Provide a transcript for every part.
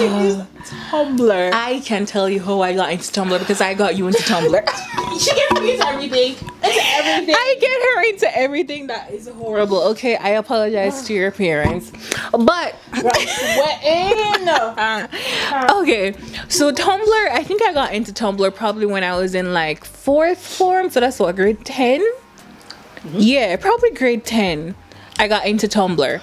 introduce Tumblr? I can tell you how I got into Tumblr because I got you into Tumblr. She gets me into everything. Into everything. I get her into everything that is horrible. Okay, I apologize to your parents, but okay. So Tumblr, I think I got into Tumblr probably when I was in like 4th form. So that's what, grade 10? Yeah, probably grade 10. I got into Tumblr.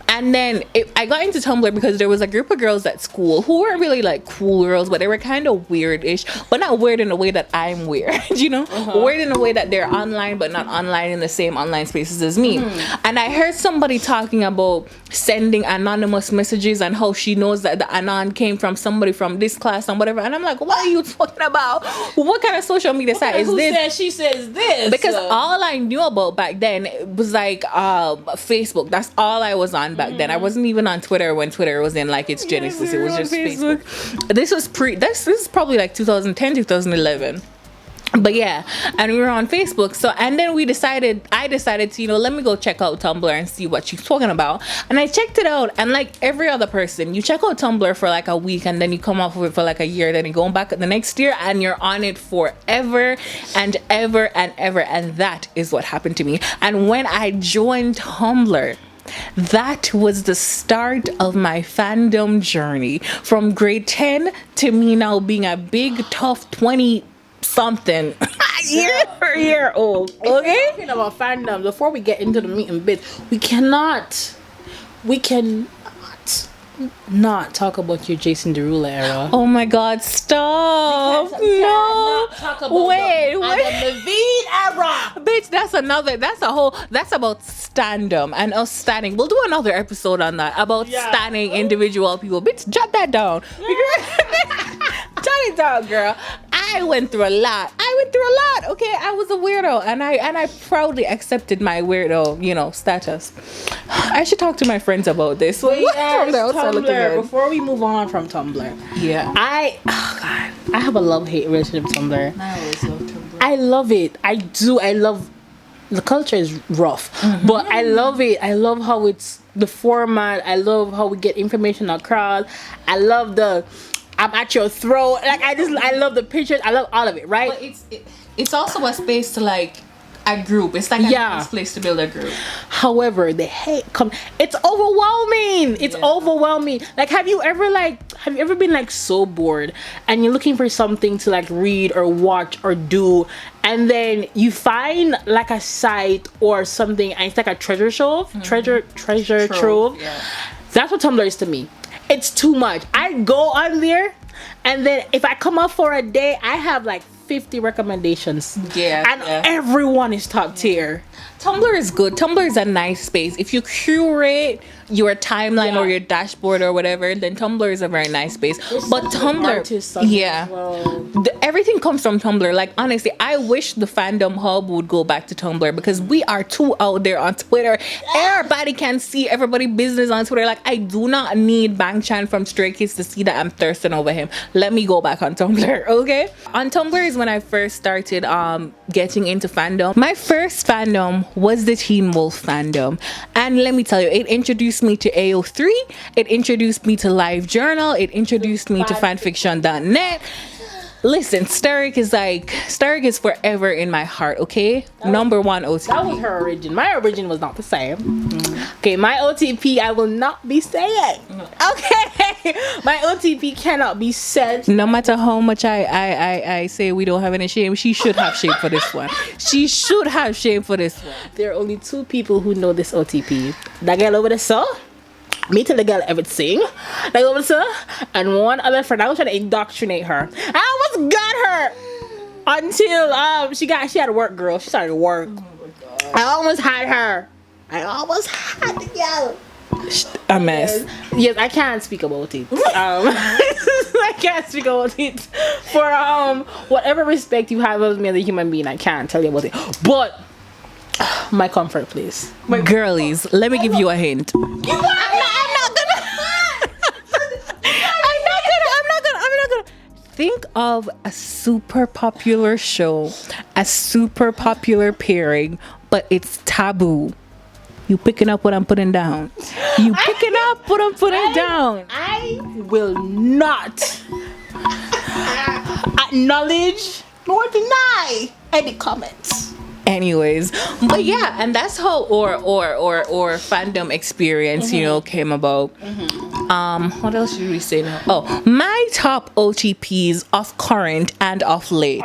And then I got into Tumblr because there was a group of girls at school who weren't really like cool girls, but they were kind of weird-ish, but not weird in a way that I'm weird, you know? Weird in a way that they're online, but not online in the same online spaces as me. And I heard somebody talking about sending anonymous messages and how she knows that the anon came from somebody from this class and whatever. And I'm like, what are you talking about? What kind of social media site is this? Said she says this? Because all I knew about back then was like Facebook. That's all I was on back then. I wasn't even on Twitter when Twitter was in like its genesis. It was just Facebook. This is probably like 2010, 2011. But yeah, and we were on Facebook. So, and then I decided to, let me go check out Tumblr and see what she's talking about. And I checked it out, and like every other person, you check out Tumblr for like a week, and then you come off of it for like a year, then you go back the next year, and you're on it forever and ever and ever. And that is what happened to me. And when I joined Tumblr, that was the start of my fandom journey from grade 10 to me now being a big, tough 20 something year old. Okay, talking about fandom, before we get into the meat and bits, we cannot not talk about your Jason Derulo era. Oh my God! Stop! No! Talk about wait. the Levine era, bitch. That's about standum and us standing. We'll do another episode on that about standing individual people. Bitch, jot that down. Jot it down, girl. I went through a lot. Okay, I was a weirdo, and I proudly accepted my weirdo, status. I should talk to my friends about this. Tumblr. Before we move on from Tumblr, I have a love-hate relationship with Tumblr. I always love Tumblr. I love it. I do. I love the culture is rough, but I love it. I love how it's the format. I love how we get information across. I love I'm at your throat. Like I love the pictures. I love all of it. Right. But it's also a space to like a group. It's like a nice place to build a group. However, the hate it's overwhelming. It's overwhelming. Like, have you ever been like so bored and you're looking for something to like read or watch or do, and then you find like a site or something and it's like a treasure trove. Treasure trove. Yeah. That's what Tumblr is to me. It's too much. I go on there, and then if I come up for a day, I have like 50 recommendations. And everyone is top tier. Tumblr is good. Tumblr is a nice space. If you curate your timeline or your dashboard or whatever, then Tumblr is a very nice space. But Tumblr, everything comes from Tumblr. Like, honestly, I wish the fandom hub would go back to Tumblr because we are too out there on Twitter. Everybody can see everybody's business on Twitter. Like, I do not need Bang Chan from Stray Kids to see that I'm thirsting over him. Let me go back on Tumblr, okay? On Tumblr is when I first started getting into fandom. My first fandom was the Teen Wolf fandom, and let me tell you, it introduced me to AO3, it introduced me to LiveJournal, it introduced me to fanfiction.net. Listen, Steric is forever in my heart, okay? Number one OTP. That was her origin. My origin was not the same. Okay, my OTP I will not be saying. Okay, my OTP cannot be said. No matter how much I say we don't have any shame, she should have shame for this one. She should have shame for this one. There are only 2 people who know this OTP. That girl over there, so me tell the girl everything. Like over there, and one other friend. I was trying to indoctrinate her. I almost got her until she had work, girl. She started work. Oh my God. I almost had her. I almost had the girl. A mess. Yes, I can't speak about it. I can't speak about it. For whatever respect you have of me as a human being, I can't tell you about it. But my comfort place. Girlies, let me give you a hint. I'm not gonna. Think of a super popular show, a super popular pairing, but it's taboo. You picking up what I'm putting down. You picking up what I'm putting down. I will not acknowledge nor deny any comments. Anyways, but yeah, and that's how or fandom experience, you know, came about. What else should we say now? Oh, my top OTPs of current and of late.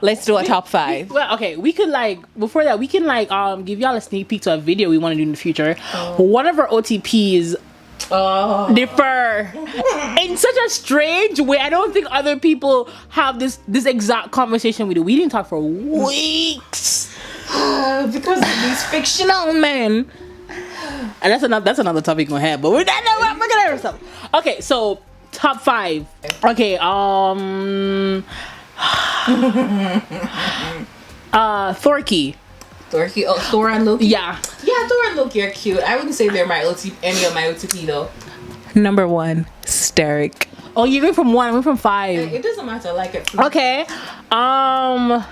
Let's do a top 5. Well, okay, we could like before that we can like give y'all a sneak peek to a video we want to do in the future. One of our OTPs differ in such a strange way. I don't think other people have this exact conversation we do. We didn't talk for weeks Because of these fictional men. and that's another topic we have. But we're gonna have something. Okay, so top 5. Okay, Thorky. Thorky, Thor and Loki. Yeah. Yeah, Thor and Loki are cute. I wouldn't say they're any of my OTP though. Number 1, Steric. Oh, you went from 1. I went from 5. It doesn't matter. I like it. Okay. Oh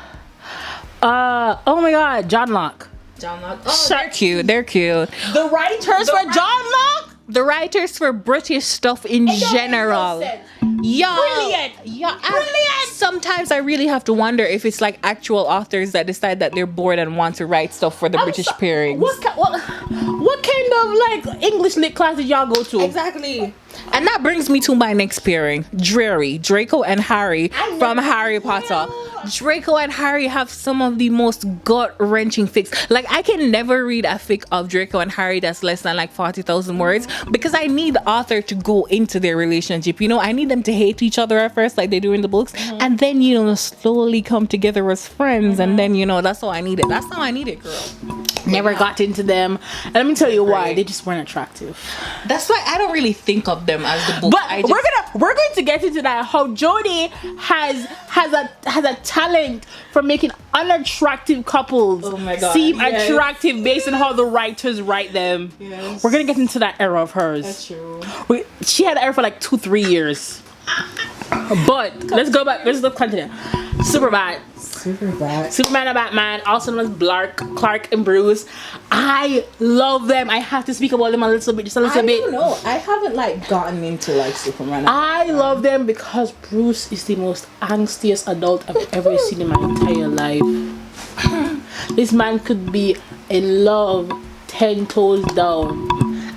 my God, John Locke. John Locke. Oh, they're cute. They're cute. The writers for John Locke. The writers for British stuff in general. Yeah. Brilliant. Yeah. Brilliant. Sometimes I really have to wonder if it's like actual authors that decide that they're bored and want to write stuff for the British pairings. What kind of like English lit class did y'all go to? Exactly. And that brings me to my next pairing, Draco and Harry from Harry Potter. Draco and Harry have some of the most gut-wrenching fics. Like, I can never read a fic of Draco and Harry that's less than like 40,000 words because I need the author to go into their relationship. You know, I need them to hate each other at first, like they do in the books, and then, you know, slowly come together as friends, and then, you know, that's how I need it. That's how I need it, girl. Never got into them, and let me tell you why. They just weren't attractive. That's why I don't really think of them as the book. But we're going to get into that. How Jodie has a talent for making unattractive couples seem attractive based on how the writers write them. Yes. We're gonna get into that era of hers. That's true. She had an era for like 2-3 years. But let's go back. Let's continue. Superman and Batman, also known as Clark and Bruce. I love them. I have to speak about them a little bit, just a little bit. I don't know. I haven't like gotten into like Superman. I love them because Bruce is the most angstiest adult I've ever seen in my entire life. This man could be in love 10 toes down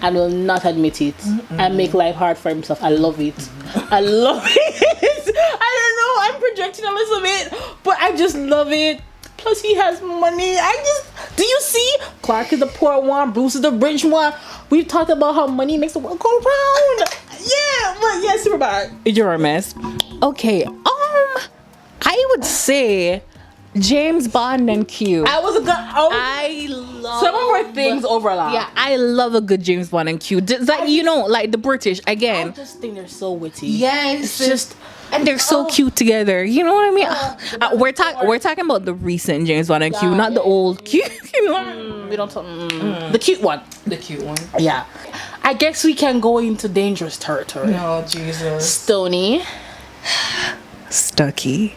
and will not admit it and make life hard for himself. I love it. I love it. I don't know. I'm projecting a little bit, but I just love it. Plus, he has money. Do you see? Clark is the poor one. Bruce is the rich one. We've talked about how money makes the world go round. Yeah, but yeah, Superman. You're a mess. Okay. I would say James Bond and Q. I love some of our things overlap. Yeah, I love a good James Bond and Q. Like, you know, like the British again. I just think they're so witty. Yes, it's just. And they're so cute together. You know what I mean? We're talking about the recent James Bond and Q, not the old Q. You know? We don't talk. The cute one. The cute one. Yeah. I guess we can go into dangerous territory. No, Jesus. Stoney. Stucky.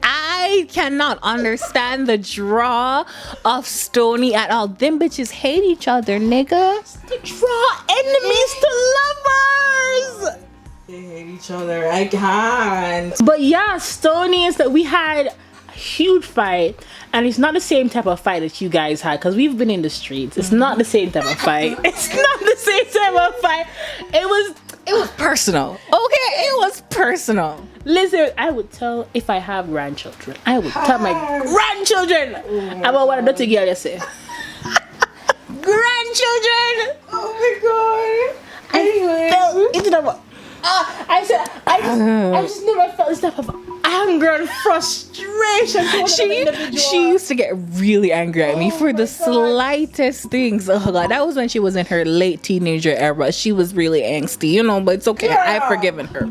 I cannot understand the draw of Stoney at all. Them bitches hate each other, nigga. The draw enemies to lovers. They hate each other. I can't. But yeah, Stoney is that we had a huge fight, and it's not the same type of fight that you guys had because we've been in the streets. It's not the same type of fight. It's not the same type of fight. It was personal. Okay, it was personal. Listen, I would tell if I have grandchildren. I would tell my grandchildren about what a dirty girl you say. Grandchildren. Oh my god. I just never felt this type of anger and frustration. She used to get really angry at me for the slightest things. Oh god, that was when she was in her late teenager era. She was really angsty, you know, but it's okay. Yeah. I've forgiven her.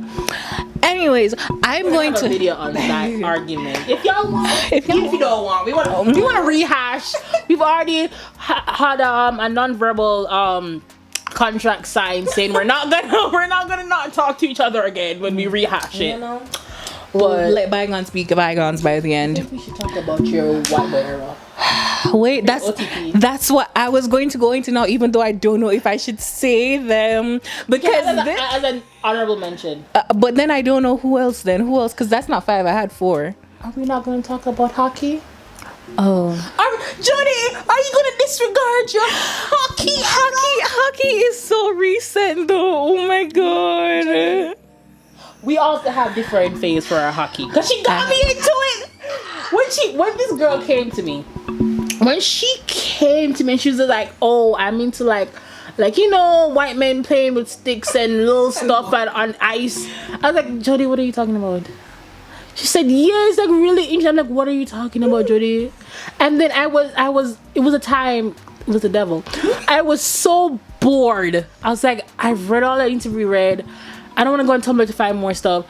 Anyways, I'm going to video on that argument. If y'all want, if you don't want, we want to rehash. We've already had a non-verbal contract signed saying we're not gonna not talk to each other again when we rehash it. You know? But let bygones be bygones by the end. I think we should talk about your white boy era. Wait, OTP. that's what I was going to go into now, even though I don't know if I should say them because As an honorable mention. but then I don't know who else. Because that's not 5. I had 4. Are we not going to talk about hockey? Oh, Jody, are you going to disregard your hockey? hockey is so recent though. Oh my god. We also have different phase for our hockey. Because she got me into it. When this girl came to me, when she came to me and she was like, oh, I'm into like white men playing with sticks and little stuff on ice. I was like, Jody, what are you talking about? She said, yeah, it's like really interesting. I'm like, what are you talking about, Jody? And then it was the devil. I was so bored. I was like, I've read all I need to be read. I don't want to go on Tumblr to find more stuff.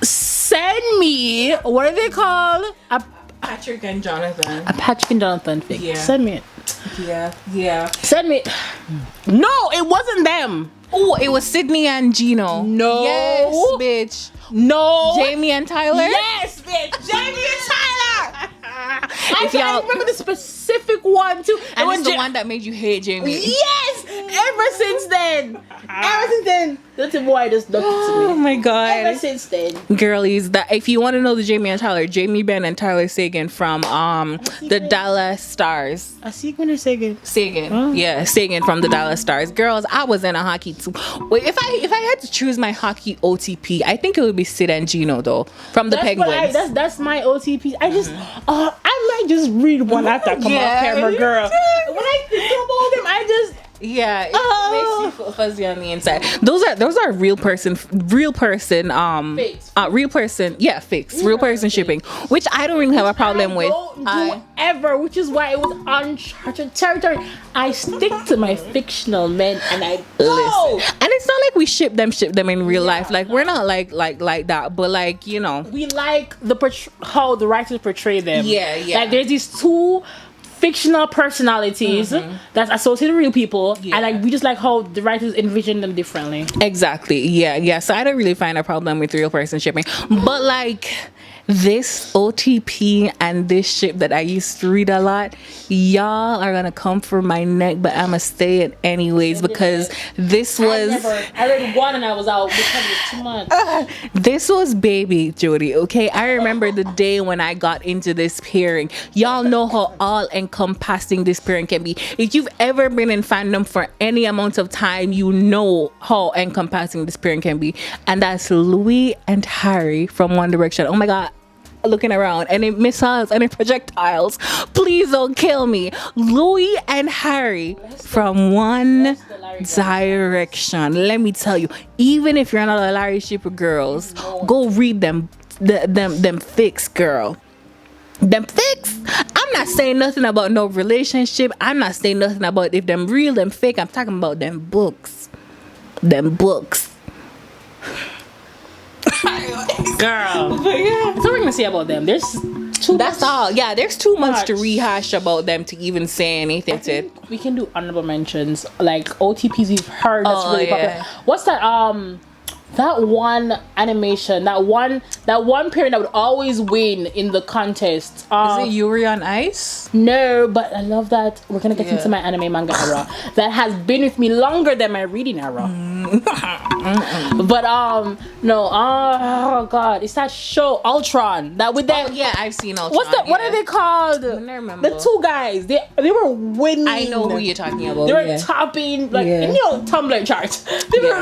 Send me, what are they called? A Patrick and Jonathan fic. Yeah. Send me it. Yeah. Send me. No, it wasn't them. Oh, it was Sydney and Gino. No. Yes, bitch. No. Jamie and Tyler. Yes, bitch. Jamie and Tyler. If I y'all remember the specific one too. and it's the one that made you hate Jamie. Yes. Ever since then, little boy just ducked to Oh me. my god. Ever since then. Girlies, that if you want to know the Jamie and Tyler, Jamie Benn and Tyler Sagan from the Dallas Stars. I see when I say again. Sagan. Yeah, Sagan from the Dallas Stars. Girls, I was in a hockey too. Wait, if I had to choose my hockey OTP, I think it would be Sid and Gino though. From the Penguins. That's my OTP. I just I might just read one after I come off camera, girl. When I think about them, I just Yeah, it makes you feel fuzzy on the inside. Those are real person Fakes. real person real person shipping, which I don't really have a problem with. Don't do ever, which is why it was uncharted territory. I stick to my fictional men and I go. Listen, and it's not like we ship them in real life. Like we're not like that, but like we like how the writers portray them. Yeah. Like there's these two fictional personalities that's associated with real people, and like we just like how the writers envision them differently. Exactly. Yeah. So I don't really find a problem with real person shipping, but like this OTP and this ship that I used to read a lot, y'all are gonna come for my neck, but I'ma stay it anyways because this was I read one and I was out because it was too much. this was baby Jody. Okay, I remember the day when I got into this pairing. Y'all know how all encompassing this pairing can be. If you've ever been in fandom for any amount of time, you know how encompassing this pairing can be, and that's Louis and Harry from One Direction. Oh my god, looking around and it missiles and it projectiles, please don't kill me. Louis and Harry from One Direction. Let me tell you, even if you're not a Larry shipper, girls, go read them fics, girl. Them fics. I'm not saying nothing about no relationship. I'm not saying nothing about if them real, them fake. I'm talking about them books. Girl. But yeah, that's what we're gonna say about them. There's too That's much. all. Yeah, there's too much to rehash about them to even say anything to it. We can do honorable mentions like OTPs we've heard that's really popular. What's that that one animation, that one parent that would always win in the contest. Is it Yuri on Ice? No, but I love that. We're gonna get into my anime manga era that has been with me longer than my reading era. But no, oh god, it's that show Ultron that with them. Oh, yeah, I've seen Ultron. What's that? What are they called? I remember. The two guys. They were winning. I know who you're talking about. They were topping Tumblr charts.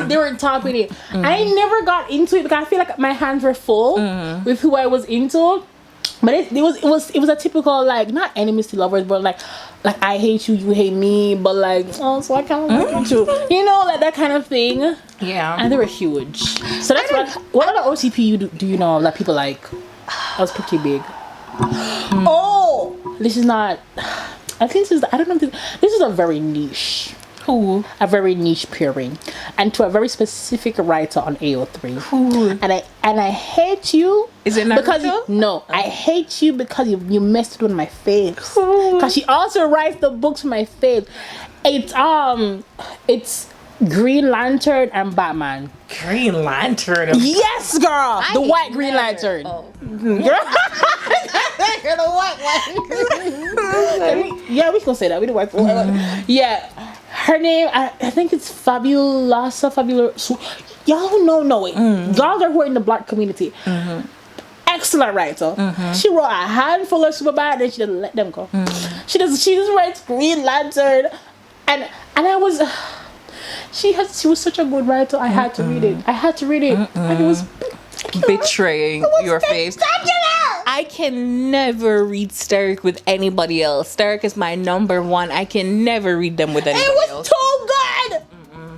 They were topping it. I never got into it because I feel like my hands were full with who I was into. But it was a typical like not enemies to lovers, but like I hate you, you hate me, but like so I kind of like you too, like that kind of thing. Yeah, and they were huge. So that's what other OTP do you know that people like? That was pretty big. Oh, this is not. I think this is. I don't know. This is a very niche. Who? A very niche pairing, and to a very specific writer on AO3. Who? And I hate you. Is it Naruto? I hate you because you messed with my faves. Because she also writes the books for my faves. It's Green Lantern and Batman. Green Lantern. Yes, girl. The white Green Lantern. Oh. Girl. You're the white one. Yeah, we can say that. We the white one. Yeah. Her name, I think it's Fabulous. Y'all know it. Y'all are who are in the black community. Excellent writer. She wrote a handful of super bad and she doesn't let them go. She just writes Green Lantern. And I was she was such a good writer. I had to read it. And it was betraying your face. I can never read Stark with anybody else. Stark is my number one. I can never read them with anybody else. It was too good.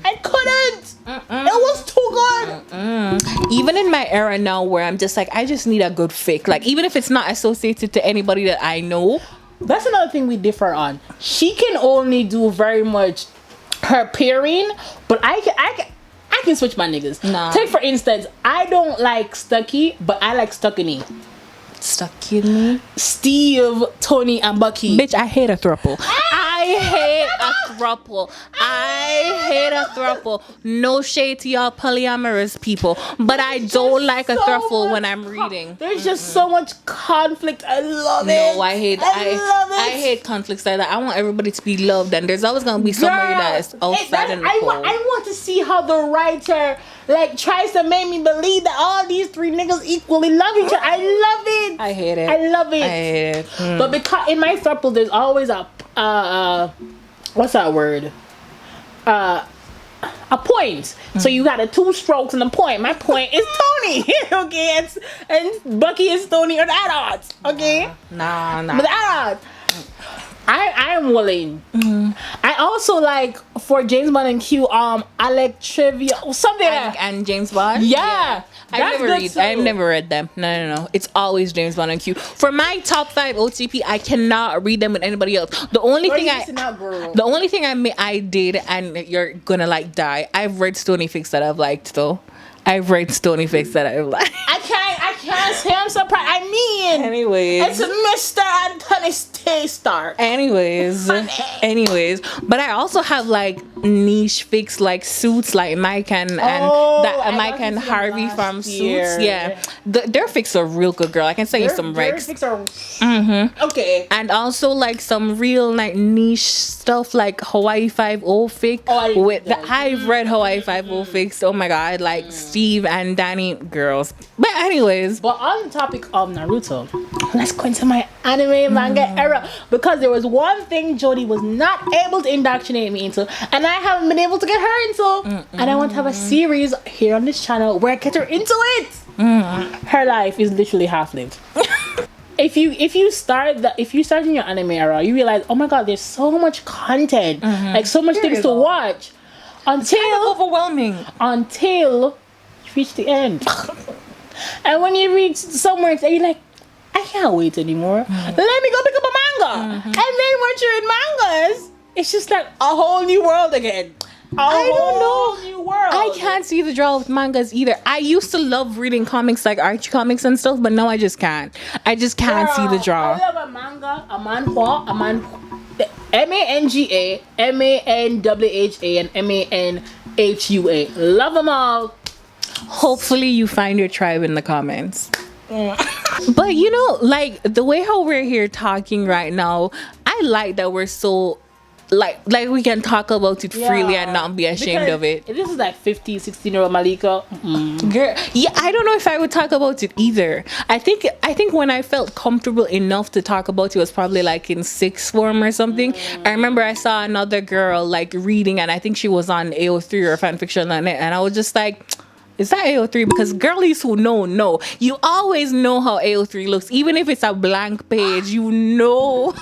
I couldn't. It was too good. Even in my era now where I'm just like, I just need a good fic. Like, even if it's not associated to anybody that I know. That's another thing we differ on. She can only do very much her pairing, but I can switch my niggas. Nah. Take for instance, I don't like Stucky, but I like Stuckany. Stuckany? Steve, Tony, and Bucky. Bitch, I hate a throuple. I hate a throuple. No shade to y'all polyamorous people, but I don't like a throuple when I'm reading. There's just so much conflict. I love it. No, I hate conflicts like that. I want everybody to be loved, and there's always gonna be somebody that's outside in the cold. I want to see how the writer tries to make me believe that all these three niggas equally love each other. I love it. I hate it. I love it. I hate it. But because in my throuple, there's always a what's that word? A point. So you got a 2 strokes and a point. My point is Tony. Okay, and Bucky is Tony or the adults. Okay. Nah. But the adults. I am willing. I also like for James Bond and Q. I like trivia something and James Bond. Yeah. I've never read them. No. It's always James Bond and Q. For my top 5 OTP, I cannot read them with anybody else. The only thing I did, and you're gonna die. I've read Stony Fix that I've liked though. I've read Stony Fix that I've liked. I can't say I'm surprised. I mean, anyways, it's Mr. Anthony Stark. Anyways, but I also have niche fics like Suits, like Mike and Mike and Harvey from Suits. Yeah, their fics are real good, girl. I can send you some recs. Okay. And also some real niche stuff like Hawaii 5-0 fic. I've read Hawaii 5-0 fics. Oh my god, Steve and Danny girls. But anyways, but on the topic of Naruto, let's go into my anime manga era, because there was one thing Jody was not able to indoctrinate me into, and I haven't been able to get her into, and I want to have a series here on this channel where I get her into it. Her life is literally half lived. If you start in your anime era, you realize, oh my god, there's so much content, so much things to watch, until it's kind of overwhelming until you reach the end. And when you reach somewhere, you're like, I can't wait anymore. Let me go pick up a manga. And then once you're in mangas, it's just like a whole new world again. I don't know. New world. I can't see the draw with mangas either. I used to love reading comics like Archie comics and stuff, but now I just can't. I just can't see the draw. I love a manga, a manhwa, MANGA, MANWHA, and MANHUA. Love them all. Hopefully you find your tribe in the comments. But the way how we're here talking right now, I like that we're so we can talk about it freely and not be ashamed of it. This is 15, 16-year-old Malika. Girl, yeah, I don't know if I would talk about it either. I think when I felt comfortable enough to talk about it was probably in sixth form or something. I remember I saw another girl reading, and I think she was on AO3 or fanfiction on it, and I was just like, is that AO3? Because girlies who know. You always know how AO3 looks. Even if it's a blank page, you know.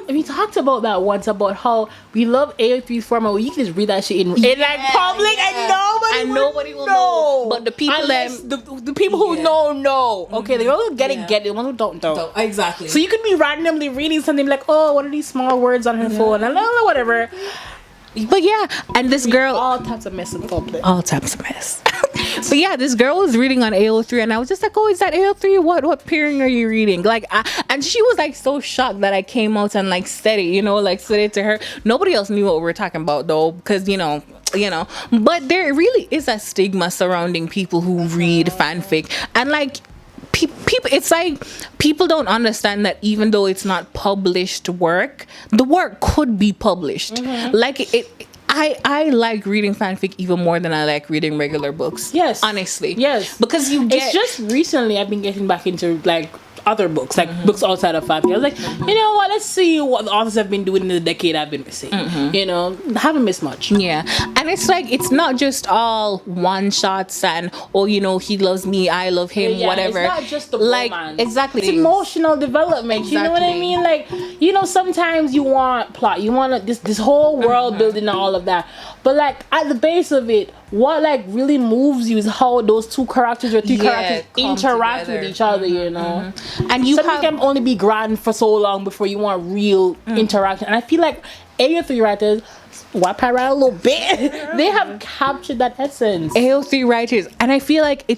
We talked about that once, about how we love AO3 format where you can just read that shit in public and nobody will know. But the people the people who know. Okay, the ones who get it. The ones who don't. Exactly. So you could be randomly reading something like, oh, what are these small words on her phone? And whatever. But yeah, and this girl, all types of mess in public. All types of mess. But yeah, this girl was reading on AO3, and I was just like, oh, is that AO3? What pairing are you reading? And she was so shocked that I came out and said it, said it to her. Nobody else knew what we were talking about though, because but there really is a stigma surrounding people who read fanfic, and people, it's like people don't understand that even though it's not published work, the work could be published. Like it. I like reading fanfic even more than I like reading regular books. Yes. Honestly. Yes. Because you get... It's just recently I've been getting back into like other books, like books outside of fanfic. I was like, you know what? Let's see what the authors have been doing in the decade I've been missing. You know, haven't missed much. Yeah, and it's like it's not just all one shots and you know, he loves me, I love him, whatever. It's not just the like romance. exactly. It's emotional development. You know what I mean? Like, you know, sometimes you want plot, you want this whole world building and all of that, but like at the base of it, what like really moves you is how those two characters or three characters interact with each other. You know. And you something can only be grand for so long before you want real interaction. And I feel like AO3 writers, wrap around a little bit, they have captured that essence. AO3 writers, and I feel like I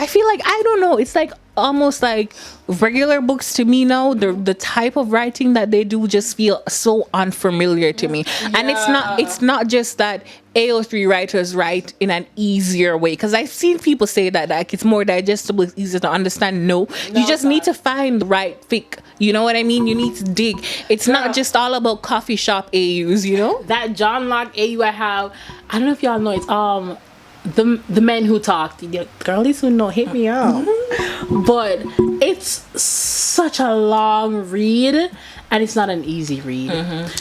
feel like, I don't know, it's like almost like regular books to me now. The type of writing that they do just feel so unfamiliar to me. And it's not just that AO3 writers write in an easier way, because I've seen people say that like it's more digestible, it's easier to understand. No, you just need to find the right fic. You know what I mean? You need to dig. It's not just all about coffee shop AUs, you know? That John Locke AU I have, I don't know if y'all know, it's the men who talked, the girlies who know, hit me up. But it's such a long read, and it's not an easy read.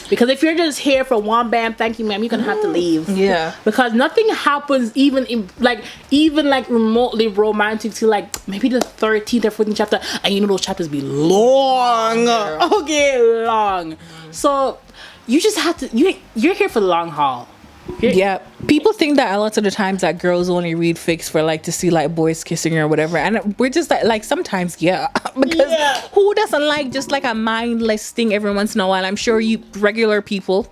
Because if you're just here for one bam, thank you ma'am, you're gonna have to leave. Yeah. Because nothing happens even remotely romantic to like maybe the 13th or 14th chapter, and you know those chapters be long. Okay, long. So you just have to, you're here for the long haul. Yeah, people think that a lot of the times that girls only read fics for like to see like boys kissing or whatever, and we're just like sometimes because who doesn't like just like a mindless thing every once in a while? I'm sure you regular people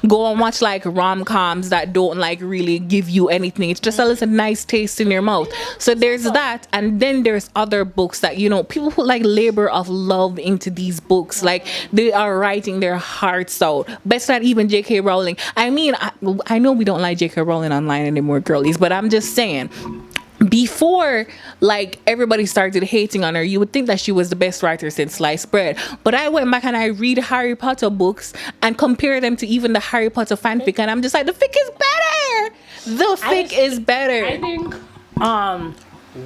go and watch like rom-coms that don't like really give you anything. It's just a little nice taste in your mouth. So there's that, and then there's other books that, you know, people put like labor of love into these books, like they are writing their hearts out. Best not even J.K. Rowling. I mean, I know we don't like J.K. Rowling online anymore, girlies, but I'm just saying, before like everybody started hating on her, you would think that she was the best writer since sliced bread. But I went back and I read Harry Potter books and compare them to even the Harry Potter fanfic, and I'm just like, the fic is better. The fic is better. I think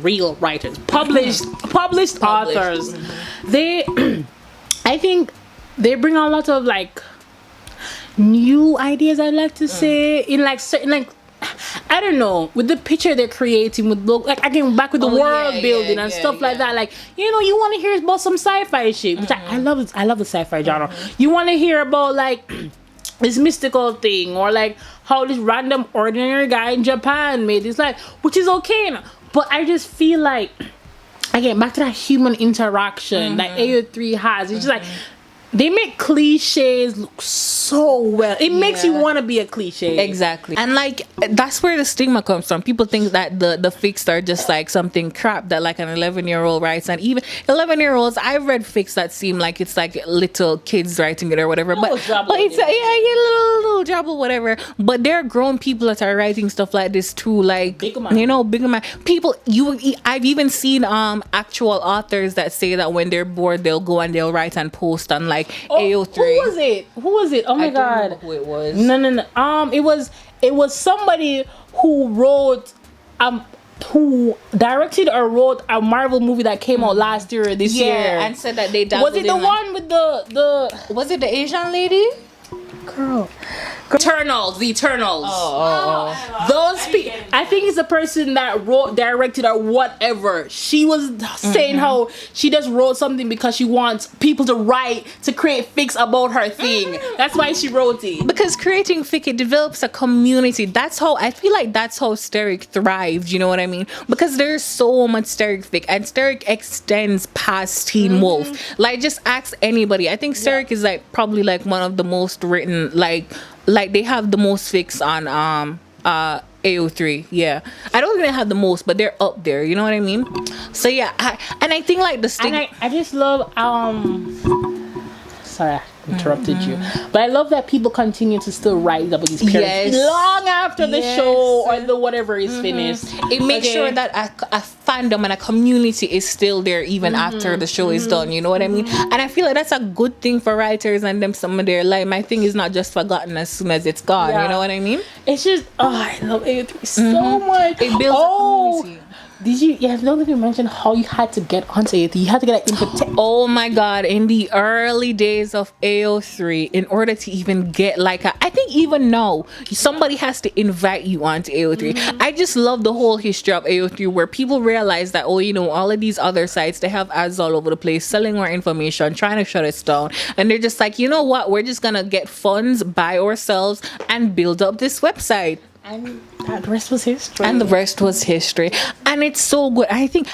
real writers, published authors, they I think they bring a lot of like new ideas, I'd like to say, in like certain, like, I don't know, with the picture they're creating, with like again back with the world building and stuff like that. Like, you know, you want to hear about some sci-fi shit, which I love the sci-fi genre. You want to hear about like this mystical thing, or like how this random ordinary guy in Japan made this, like, which is okay. But I just feel like, again, back to that human interaction that AO3 has. It's just like, they make cliches look so well. It makes you want to be a cliche. Exactly. And like, that's where the stigma comes from. People think that the fics are just like something crap that like an 11-year-old writes. And even 11-year-olds, I've read fics that seem like it's like little kids writing it or whatever. But it's little jabble, whatever. But there are grown people that are writing stuff like this too. Like, bigger man. People, I've even seen actual authors that say that when they're bored, they'll go and they'll write and post on like AO3. Who was it? Oh my god. I don't know who it was. No. It was somebody who wrote who directed or wrote a Marvel movie that came out last year or this year. And said that they dabbled. Was it the one with the was it the Asian lady? Girl. The Eternals. Those people. I think it's the person that wrote, directed, or whatever. She was saying how she just wrote something because she wants people to write, to create fics about her thing. That's why she wrote it. Because creating fic, it develops a community. That's how I feel like that's how Steric thrived. You know what I mean? Because there's so much Steric fic, and Steric extends past Teen Wolf. Like, just ask anybody. I think Steric is like probably like one of the most written, like they have the most fics on AO3. Yeah, I don't think they have the most, but they're up there, you know what I mean? So yeah, I think like the and I just love sorry I interrupted you, but I love that people continue to still write about these characters long after after the show or the whatever is finished. It makes sure that a fandom and a community is still there even after the show is done. You know what I mean? And I feel like that's a good thing for writers and them. Some of their like my thing is not just forgotten as soon as it's gone. You know what I mean? It's just I love AO3 so much. It builds a community. Did you? Yeah, don't even mention how you had to get onto AO3. You had to get an invitation. Oh my god! In the early days of AO3, in order to even get like I think even now somebody has to invite you onto AO3. I just love the whole history of AO3 where people realize that all of these other sites, they have ads all over the place selling our information, trying to shut us down, and they're just like, you know what? We're just gonna get funds by ourselves and build up this website. And the rest was history. And the rest was history. And it's so good. I think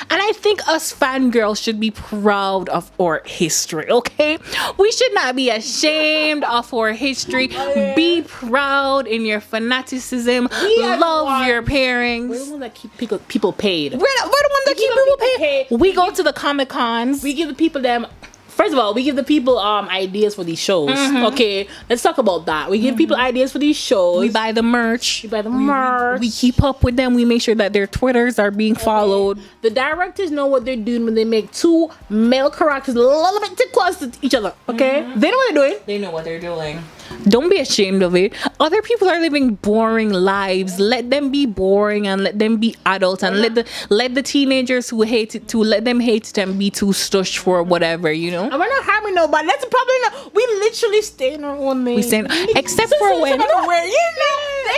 us fangirls should be proud of our history, okay? We should not be ashamed of our history. Be proud in your fanaticism. Love your parents. We're the ones that keep people paid. We're the ones that keep people paid. We go to the Comic Cons. We give the people them. First of all, we give the people ideas for these shows. Okay, let's talk about that. We give people ideas for these shows. We buy the merch. We keep up with them. We make sure that their Twitters are being followed. The directors know what they're doing when they make two male characters a little bit too close to each other. Okay, they know what they're doing. They know what they're doing. Don't be ashamed of it. Other people are living boring lives. Let them be boring and let them be adults, and let the teenagers who hate it too, let them hate it and be too stush for whatever, you know. And we're not harming nobody. That's the problem. We literally stay in our own lane. We stay except for when the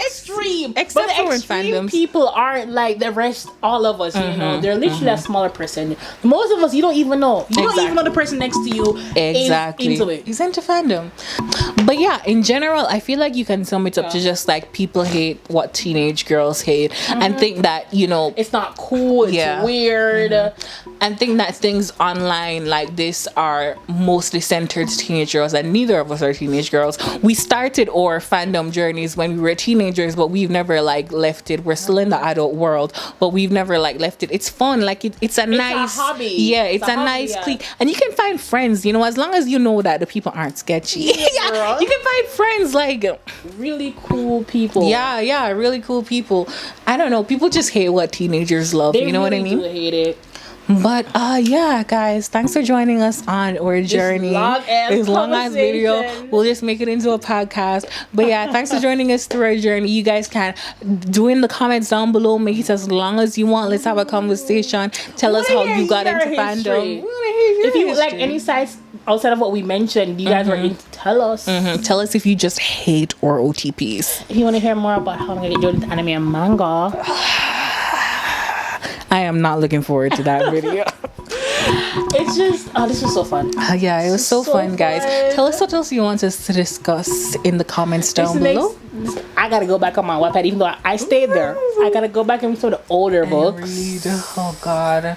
extreme. Except but for when extreme fandoms. People aren't like the rest. All of us, you know, they're literally a smaller percentage. Most of us, you don't even know. You don't even know the person next to you. Exactly. Is into it. He's into fandom. But yeah, in general, I feel like you can sum it up to just like people hate what teenage girls hate and think that, it's not cool, it's weird. And think that things online like this are mostly centered to teenage girls, and neither of us are teenage girls. We started our fandom journeys when we were teenagers, but we've never like left it. We're still in the adult world, but we've never like left it. It's fun, like it's a nice hobby. Yeah, it's a nice clique, and you can find friends, as long as you know that the people aren't sketchy. Yeah, you can find friends like really cool people. Yeah, really cool people. I don't know, people just hate what teenagers love. You know what I mean? They hate it. But yeah, guys, thanks for joining us on our journey. This long ass video. We'll just make it into a podcast. But yeah, thanks for joining us through our journey. You guys can do in the comments down below. Make it as long as you want. Let's have a conversation. Tell us how you got into fandom. If you like any sites outside of what we mentioned, you guys were into, tell us. Tell us if you just hate our OTPs. If you want to hear more about how I'm gonna get into anime and manga. I am not looking forward to that video. It's just, this was so fun. Yeah, it was so fun, guys. Tell us what else you want us to discuss in the comments down below. I gotta go back on my Wattpad, even though I stayed there. I gotta go back and read some of the older books. Read. Oh God.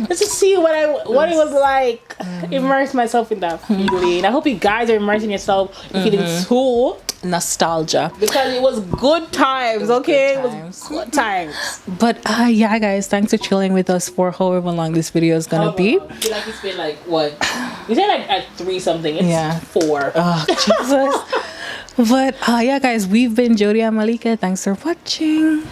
Let's just see what it was like. Immerse myself in that feeling. I hope you guys are immersing yourself in feeling too. Nostalgia, because it was good times. It was good times. But yeah, guys, thanks for chilling with us for however long this video is gonna be. I feel like it's been like what? You said like at 3 something. It's 4. Oh Jesus. But yeah, guys, we've been Jody and Malika. Thanks for watching.